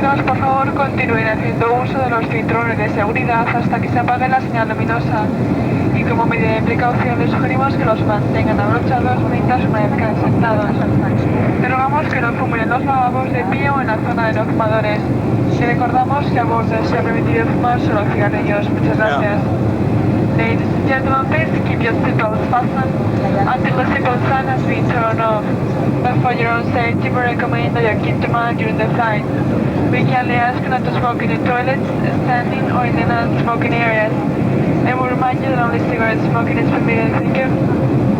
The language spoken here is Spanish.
pasajeros, por favor, continúen haciendo uso de los cinturones de seguridad hasta que se apague la señal luminosa. Y como medida de precaución les sugerimos que los mantengan abrochados mientras permanezcan sentados. Te rogamos que no fumen en los lavabos de pie o en la zona de no fumadores. Y recordamos que a bordo se ha permitido fumar solo cigarrillos. Muchas gracias. Ladies and gentlemen, please keep your seatbelts fastened until the seatbelt sign has been turned off. But for your own safety, we recommend that you keep them on during the flight. We kindly ask not to smoke in the toilets, standing, or in the non-smoking areas. And we remind you that only cigarette smoking is permitted. Thank you.